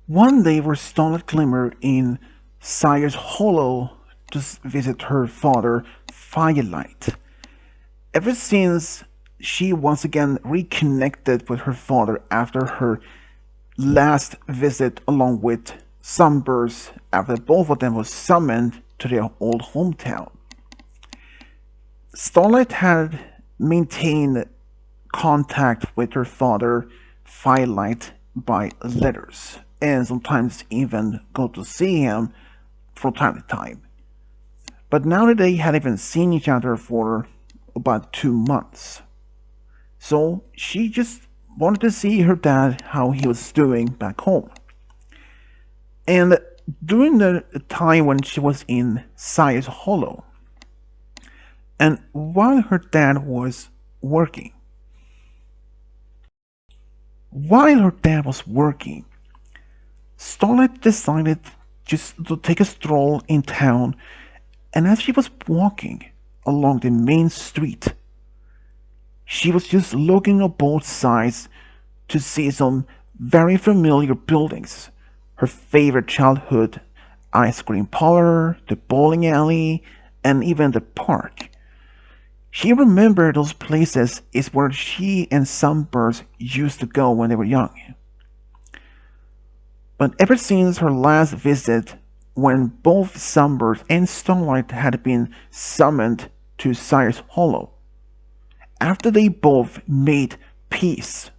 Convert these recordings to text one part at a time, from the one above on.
One day where Starlight Glimmer in Sire's Hollow to visit her father, Firelight. Ever since she once again reconnected with her father after her last visit along with Sunburst after both of them were summoned to their old hometown. Starlight had maintained contact with her father, Firelight, by letters, and sometimes even go to see him from time to time. But now that they hadn't even seen each other for about 2 months, so she just wanted to see her dad, how he was doing back home. And during the time when she was in Sire's Hollow, and while her dad was working, while her dad was working, Starlight decided just to take a stroll in town, and as she was walking along the main street, she was just looking on both sides to see some very familiar buildings. Her favorite childhood ice cream parlor, the bowling alley, and even the park. She remembered those places is where she and Sunburst used to go when they were young. But ever since her last visit, when both Sunburst and Starlight had been summoned to Sire's Hollow, after they both made peace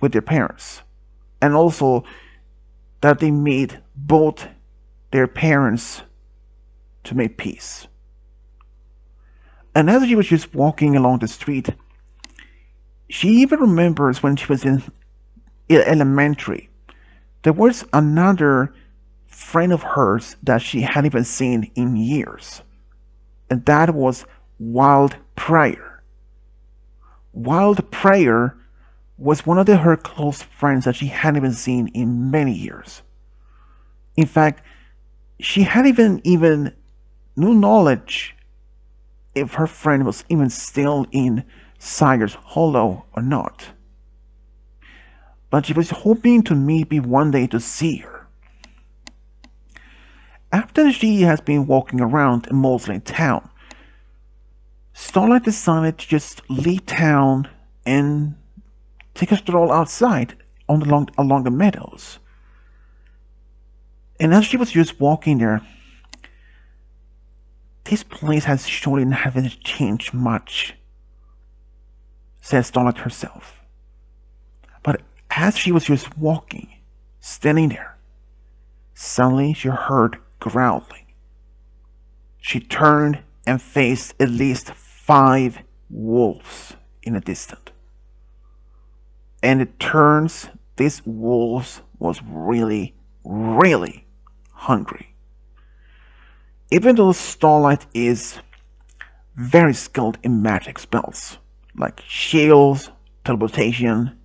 with their parents, and also that they made both their parents to make peace. And as she was just walking along the street, she even remembers when she was in elementary, there was another friend of hers that she hadn't even seen in years, and that was Wild Prairie. Wild Prairie was one of her close friends that she hadn't even seen in many years. In fact, she hadn't even no knowledge if her friend was even still in Sire's Hollow or not. But she was hoping to maybe one day to see her. After she has been walking around mostly town, Starlight decided to just leave town and take a stroll outside along the meadows. And as she was just walking there, this place has surely haven't changed much, said Starlight herself. But as she was just walking, standing there, suddenly she heard growling. She turned and faced at least 5 wolves in the distance. And it turns these wolves was really, really hungry. Even though Starlight is very skilled in magic spells, like shields, teleportation,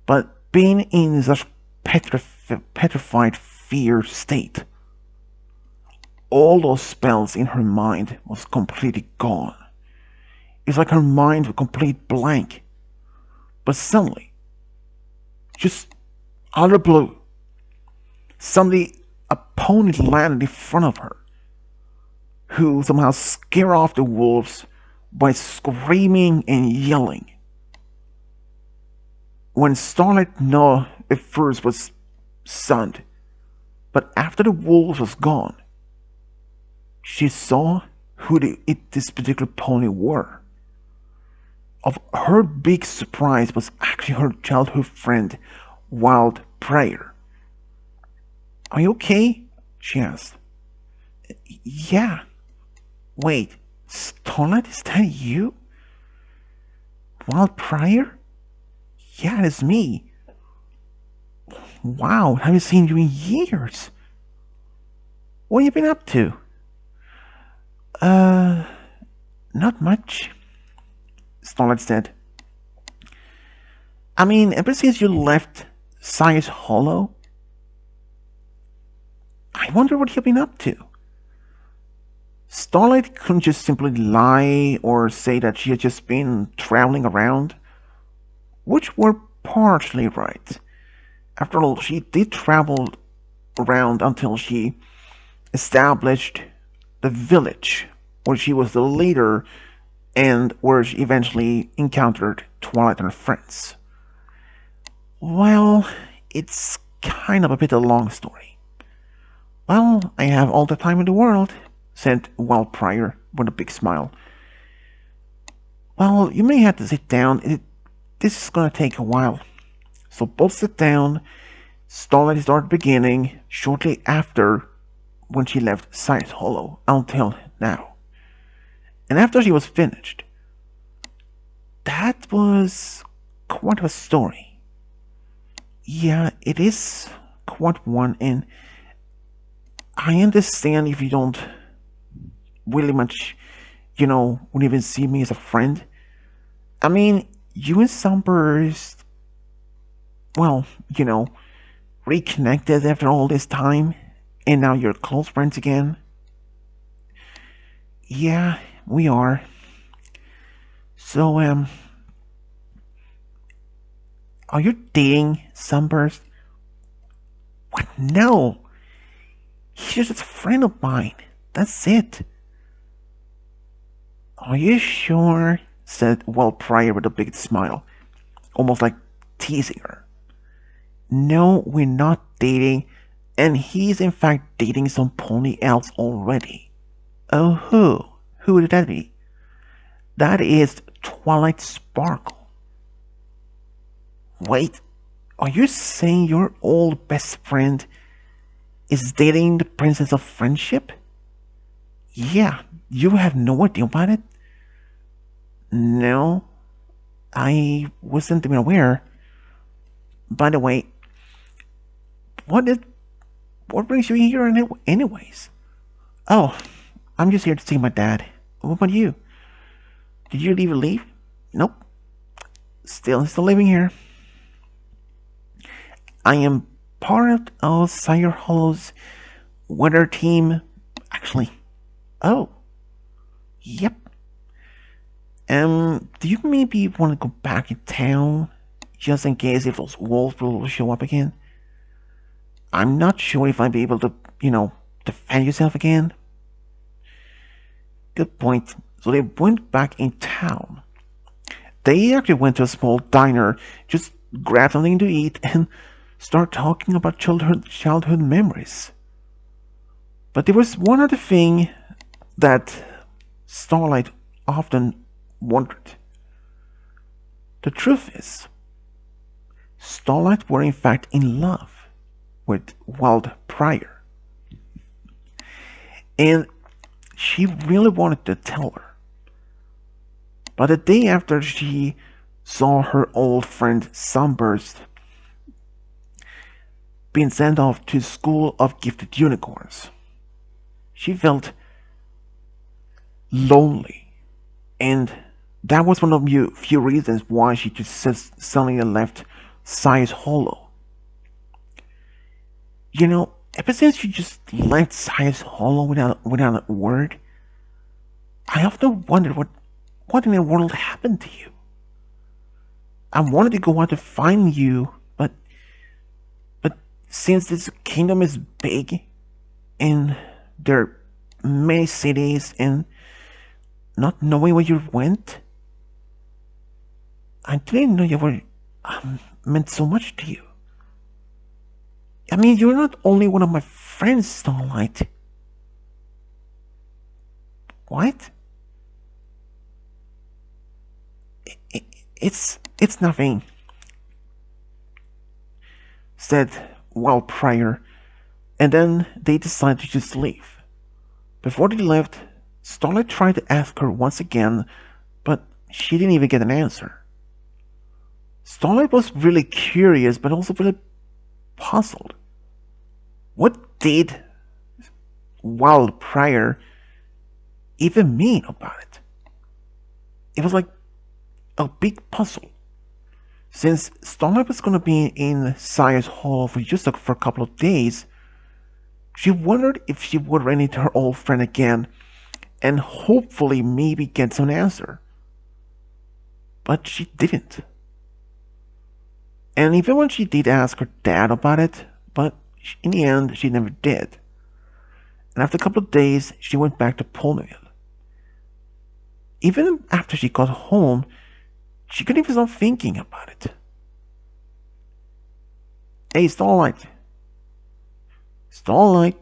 but being in such petrified fear state, all those spells in her mind was completely gone. It's like her mind was complete blank. But suddenly, just out of the blue, suddenly a pony landed in front of her, who somehow scared off the wolves by screaming and yelling. When Starlight knew at first was stunned, but after the wolves was gone, she saw who this particular pony were. Of her big surprise was actually her childhood friend, Wild Prairie. Are you okay? She asked. Yeah. Wait, Starlight, is that you? Wild Prairie? Yeah, it's me. Wow, haven't seen you in years. What have you been up to? Not much, Starlight said. I mean, ever since you left Sire's Hollow, I wonder what you've been up to. Starlight couldn't just simply lie or say that she had just been traveling around, which were partially right. After all, she did travel around until she established the village where she was the leader and where she eventually encountered Twilight and her friends. Well, it's kind of a bit of a long story. Well, I have all the time in the world, said Prairie with a big smile. Well, you may have to sit down. This is gonna take a while. So both sit down. Starlight started beginning shortly after when she left Science Hollow until now. And after she was finished, that was quite a story. Yeah, it is quite one, and I understand if you don't really much, wouldn't even see me as a friend. I mean, you and Sunburst, well, reconnected after all this time, and now you're close friends again. Yeah, we are. So, are you dating Sunburst? What? No. He's just a friend of mine. That's it. Are you sure? Said Prairie with a big smile, almost like teasing her. No, we're not dating, and he's in fact dating some pony else already. Oh, who? Who would that be? That is Twilight Sparkle. Wait, are you saying your old best friend is dating the Princess of Friendship? Yeah, you have no idea about it? No, I wasn't even aware. By the way, what brings you here anyways? Oh, I'm just here to see my dad. What about you? Did you leave? Nope. Still living here. I am part of Sire Hollow's weather team. Actually, oh, yep. Do you maybe want to go back in town just in case if those wolves will show up again? I'm not sure if I'd be able to, defend yourself again. Good point. So they went back in town. They actually went to a small diner, just grabbed something to eat, and start talking about childhood memories. But there was one other thing that Starlight often wondered. The truth is, Starlight were in fact in love with Prairie. And she really wanted to tell her. But the day after she saw her old friend Sunburst being sent off to School of Gifted Unicorns, she felt lonely. And that was one of the few reasons why she just suddenly left Science Hollow. Ever since she just left Science Hollow without a word, I often wondered what in the world happened to you. I wanted to go out to find you, but since this kingdom is big and there are many cities and not knowing where you went, I didn't know you were meant so much to you. I mean, you're not only one of my friends, Starlight. What? It's nothing, said Prairie, and then they decided to just leave. Before they left, Starlight tried to ask her once again, but she didn't even get an answer. Starlight was really curious, but also really puzzled. What did Prairie even mean about it? It was like a big puzzle. Since Starlight was going to be in Science Hall for for a couple of days, she wondered if she would run into her old friend again and hopefully maybe get some answer. But she didn't. And even when she did ask her dad about it, but in the end, she never did. And after a couple of days, she went back to Ponyville. Even after she got home, she couldn't even stop thinking about it. Hey, Starlight. Starlight.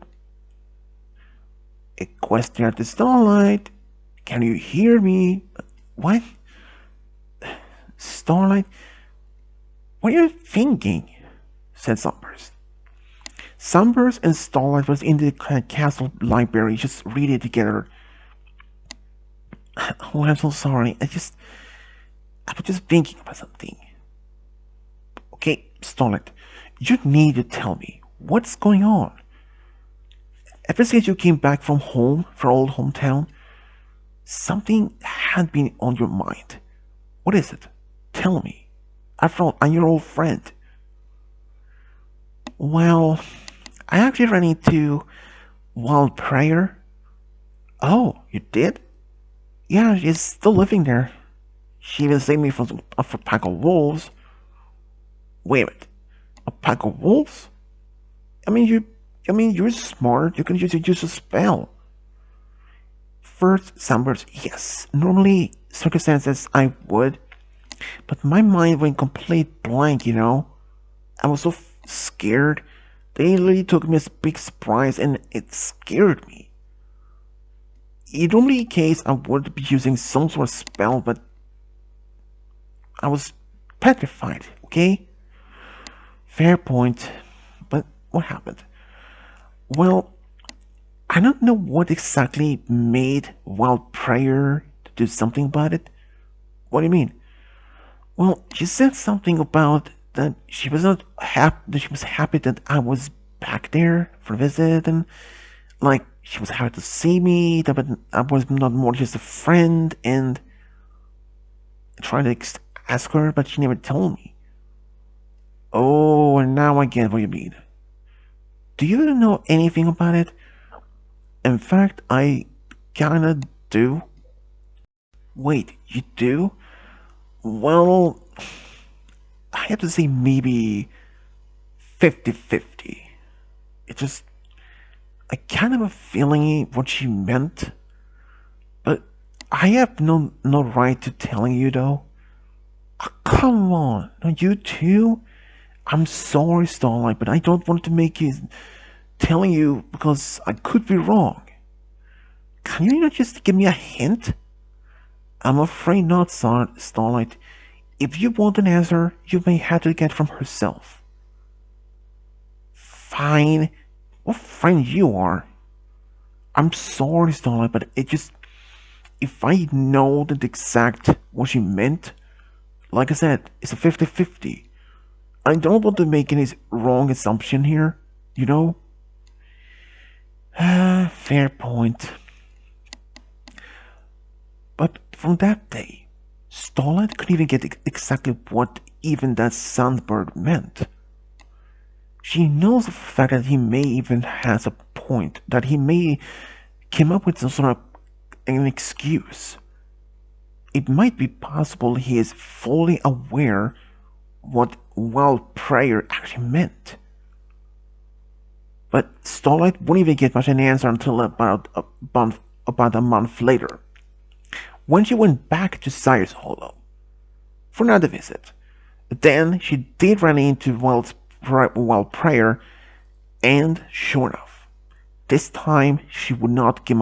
A question at the Starlight. Can you hear me? What? Starlight? What are you thinking? Said Sunburst. Sunburst and Starlight was in the castle library just reading together. Oh, I'm so sorry. I was just thinking about something. Okay, Starlight, you need to tell me what's going on. Ever since you came back from home, from old hometown, something had been on your mind. What is it? Tell me. I'm your old friend. Well, I actually ran into Wild Prairie. Oh, you did? Yeah, she's still living there. She even saved me from a pack of wolves. Wait a minute. A pack of wolves? I mean, you're smart. You can use a spell. First, Sunburst, yes. Normally, circumstances, I would. But my mind went complete blank. I was so scared. They literally took me as a big surprise and it scared me. In normally case, I would be using some sort of spell, but I was petrified, okay? Fair point. But what happened? Well, I don't know what exactly made Wild Prayer to do something about it. What do you mean? Well, she said something about that she was not happy. That she was happy that I was back there for a visit, and like she was happy to see me. That I was not more just a friend, and I tried to ask her, but she never told me. Oh, and now I get what you mean. Do you know anything about it? In fact, I kinda do. Wait, you do? Well, I have to say maybe 50-50. It just, I kind of have a feeling what she meant, but I have no right to telling you though. Oh, come on, no, you too? I'm sorry, Starlight, but I don't want to make you telling you because I could be wrong. Can you not just give me a hint? I'm afraid not, Starlight. If you want an answer, you may have to get from herself. Fine. What friend you are? I'm sorry, Starlight, but it just... If I know the exact what she meant, like I said, it's a 50-50. I don't want to make any wrong assumption here, you know? Fair point. But from that day, Starlight couldn't even get exactly what even that Sandbird meant. She knows the fact that he may even has a point, that he may came up with some sort of an excuse. It might be possible he is fully aware what wild prayer actually meant. But Starlight wouldn't even get much an answer until about a month later, when she went back to Sire's Hollow for another visit. Then she did run into Wild Prayer, and sure enough, this time she would not get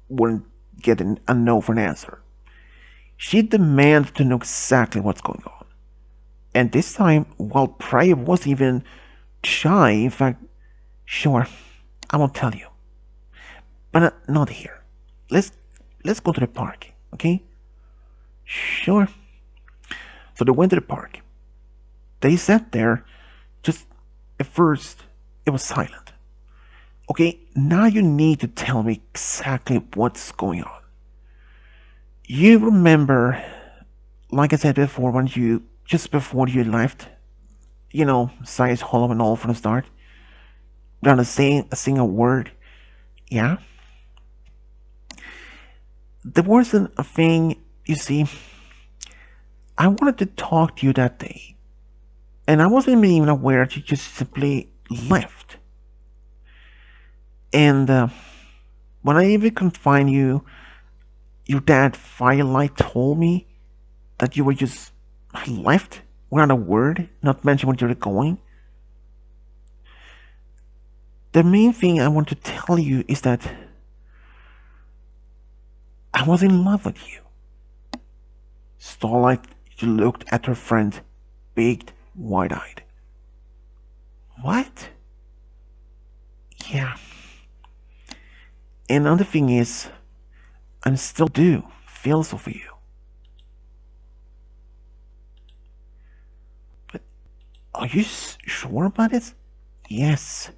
wouldn't get a no for an answer. She demanded to know exactly what's going on. And this time, Wild Prayer wasn't even shy. In fact, sure, I won't tell you. But not here. Let's go to the park, okay? Sure. So they went to the park. They sat there. Just at first, it was silent. Okay, now you need to tell me exactly what's going on. You remember, like I said before, when you just before you left, Size Hollow and all from the start, without saying a single word. Yeah, there wasn't a thing. You see, I wanted to talk to you that day. And I wasn't even aware she just simply left. And when I even couldn't find you, your dad Firelight told me that you were just left without a word, not mention where you were going. The main thing I want to tell you is that I was in love with you. Starlight looked at her friend, big, wide-eyed. What? Yeah. And another thing is, I still do feel so for you. But are you sure about it? Yes.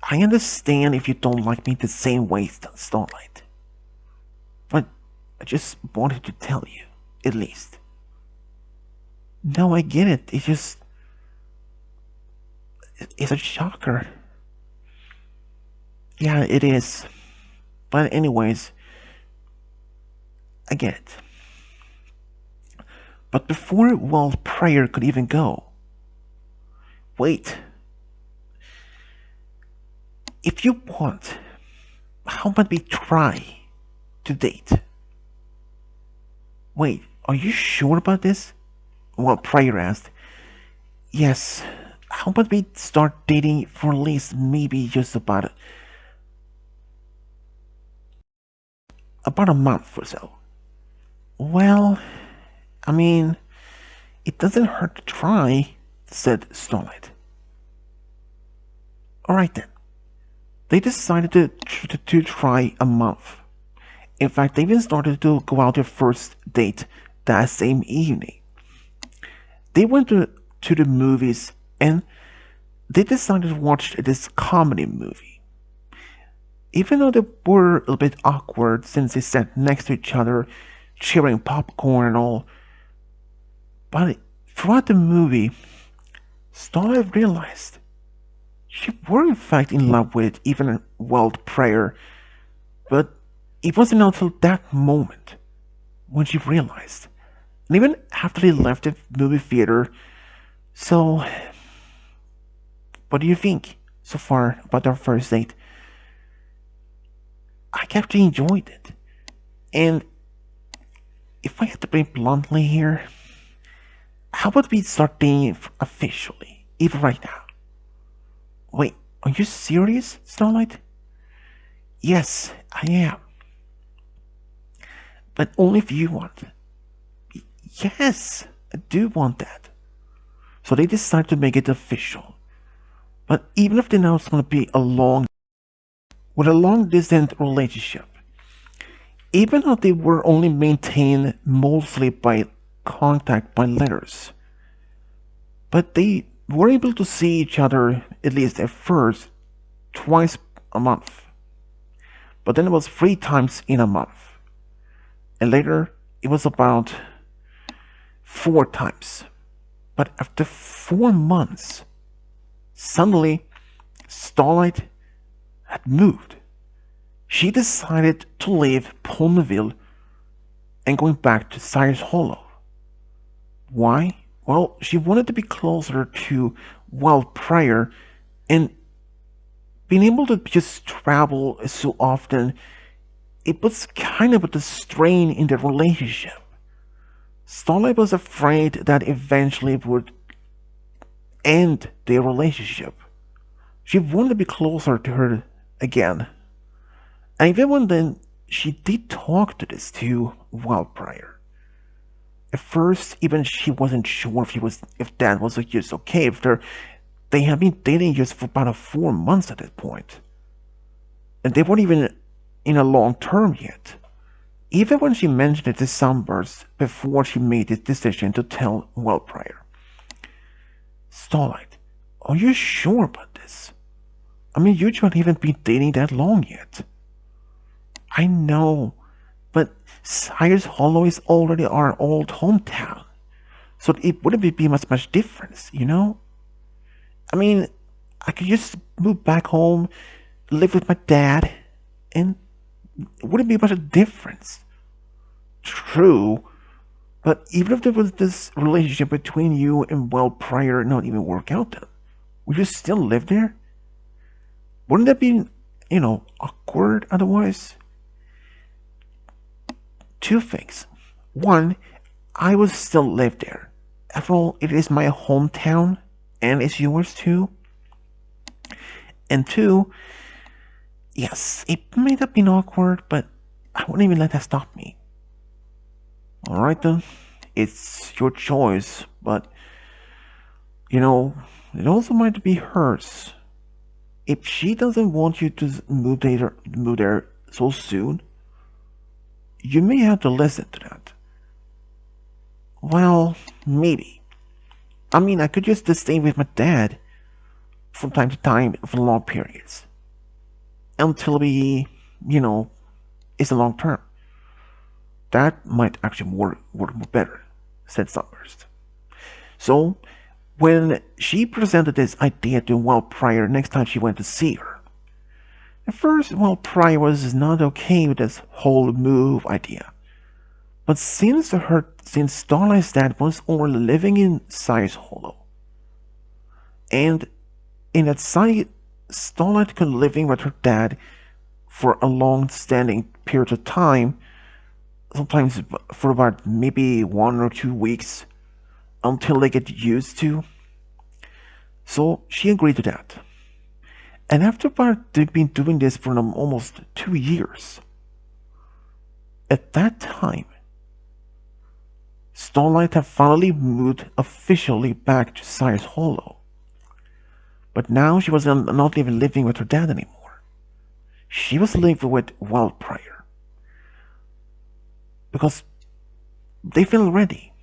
I understand if you don't like me the same way, Starlight. But I just wanted to tell you, at least. No, I get it. It's a shocker. Yeah, it is. But anyways, I get it. But before Prairie could even go, wait. If you want, how about we try to date? Wait, are you sure about this? Prairie asked. Yes. How about we start dating for at least maybe just about a month or so? Well, I mean, it doesn't hurt to try, said Starlight. Alright then. They decided to try a month. In fact, they even started to go out their first date that same evening. They went to the movies and they decided to watch this comedy movie. Even though they were a little bit awkward since they sat next to each other, sharing popcorn and all, but throughout the movie, Starlight realized she were in fact in love with even Prairie, but it wasn't until that moment when she realized. And even after they left the movie theater, so what do you think so far about our first date? I actually enjoyed it. And if I had to be bluntly here, how about we start dating officially, even right now? Wait, are you serious, Starlight? Yes, I am. But only if you want. Yes, I do want that. So they decided to make it official. But even if they know it's going to be a long distance relationship, even though they were only maintained mostly by contact by letters, but they were able to see each other, at least at first, twice a month. But then it was 3 times in a month. And later it was about 4 times. But after 4 months, suddenly Starlight had moved. She decided to leave Palmerville and going back to Sayers Hollow. Why? Well, she wanted to be closer to Prairie, and being able to just travel so often, it was kind of a strain in the relationship. Starlight was afraid that eventually it would end their relationship. She wanted to be closer to her again. And even when then she did talk to this to Prairie. At first, even she wasn't sure if that was just okay. If they had been dating just for about 4 months at that point, and they weren't even in a long term yet. Even when she mentioned it to Sunburst before she made the decision to tell Prairie. Starlight, are you sure about this? I mean, you haven't even been dating that long yet. I know, but Sayers Hollow is already our old hometown, so it wouldn't be much difference, you know? I mean, I could just move back home, live with my dad, and it wouldn't be much of a difference. True, But even if there was this relationship between you and Prairie not even work out then, would you still live there? Wouldn't that be, awkward otherwise? Two things. One, I would still live there. After all, it is my hometown, and it's yours too. And two, yes, it may have been awkward, but I wouldn't even let that stop me. Alright then, it's your choice, but, it also might be hers. If she doesn't want you to move there so soon, you may have to listen to that. Well, maybe. I mean, I could just stay with my dad from time to time for long periods. Until we, it's a long term. That might actually work better, said Sunburst. So, when she presented this idea to Prairie next time she went to see her, at first, Prairie was not okay with this whole move idea. But since Starlight's dad was already living in Sire's Hollow, and in that Starlight could living with her dad for a long-standing period of time, sometimes for about maybe 1 or 2 weeks, until they get used to. So she agreed to that. And after they've been doing this for almost 2 years, at that time, Starlight had finally moved officially back to Sire's Hollow. But now she was not even living with her dad anymore. She was living with Prairie. Because they felt ready.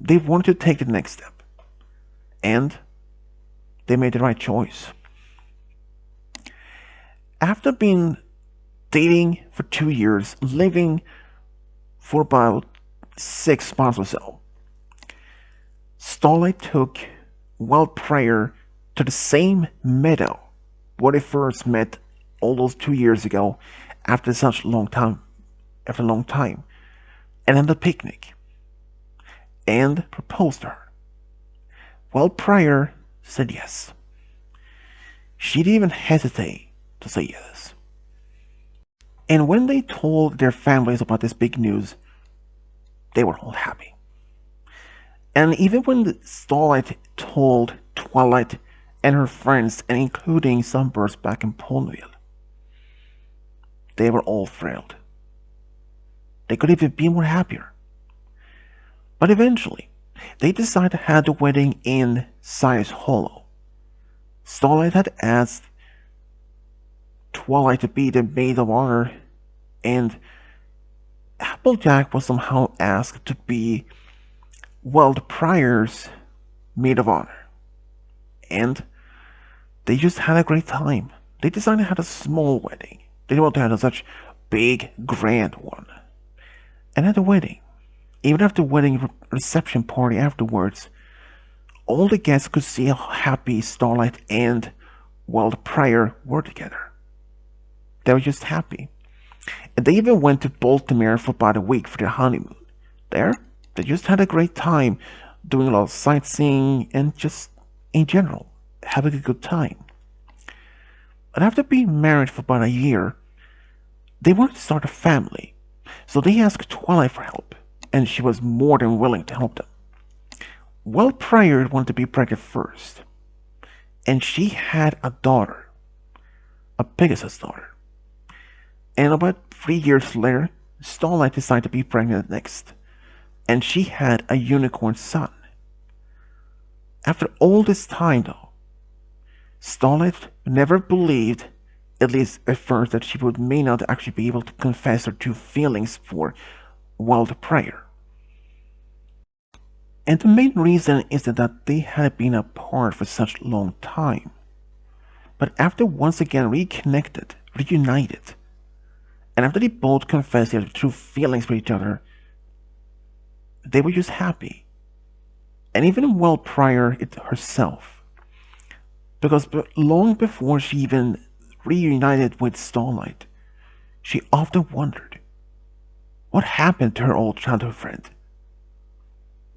They wanted to take the next step. And they made the right choice. After being dating for 2 years, living for about 6 months or so, Starlight took Prairie to the same meadow where they first met all those 2 years ago after such a long time, and had a picnic, and proposed to her. Prairie said yes. She didn't even hesitate to say yes. And when they told their families about this big news, they were all happy. And even when Starlight told Twilight and her friends, and including Sunburst back in Ponyville, they were all thrilled. They could even be more happier. But eventually, they decided to have the wedding in Sire's Hollow. Starlight had asked Twilight to be the maid of honor, and Applejack was somehow asked to be, the Prior's maid of honor. And they just had a great time. They decided to have a small wedding. They didn't want to have such big, grand one. And at the wedding, even after the wedding reception party afterwards, all the guests could see how happy Starlight and, the Prairie were together. They were just happy. And they even went to Baltimore for about a week for their honeymoon. There, they just had a great time doing a lot of sightseeing and just, in general, having a good time. But after being married for about a year, they wanted to start a family. So they asked Twilight for help, and she was more than willing to help them. Prairie wanted to be pregnant first, and she had a daughter, a Pegasus daughter. And about 3 years later, Starlight decided to be pregnant next, and she had a unicorn son. After all this time, though, Starlight never believed, at least at first, that she may not actually be able to confess her true feelings for Prairie. And the main reason is that they had been apart for such a long time. But after once again reunited, and after they both confessed their true feelings for each other, they were just happy. And even Prairie herself, because long before she even reunited with Starlight, she often wondered what happened to her old childhood friend.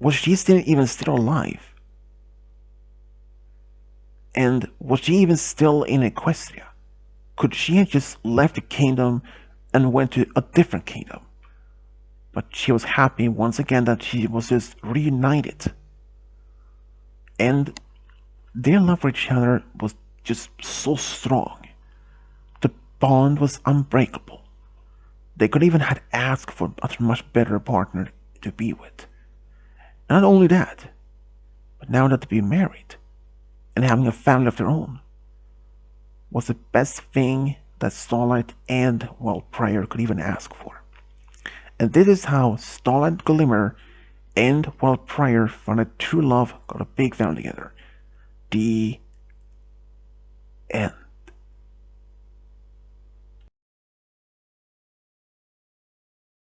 Was she still alive? And was she even still in Equestria? Could she have just left the kingdom and went to a different kingdom? But she was happy once again that she was just reunited. And their love for each other was just so strong. The bond was unbreakable. They could even have asked for a much better partner to be with. Not only that, but now that to be married and having a family of their own was the best thing that Starlight and, well, Prairie could even ask for. And this is how Starlight Glimmer and, well, Prairie found true love, got a big family together. The end.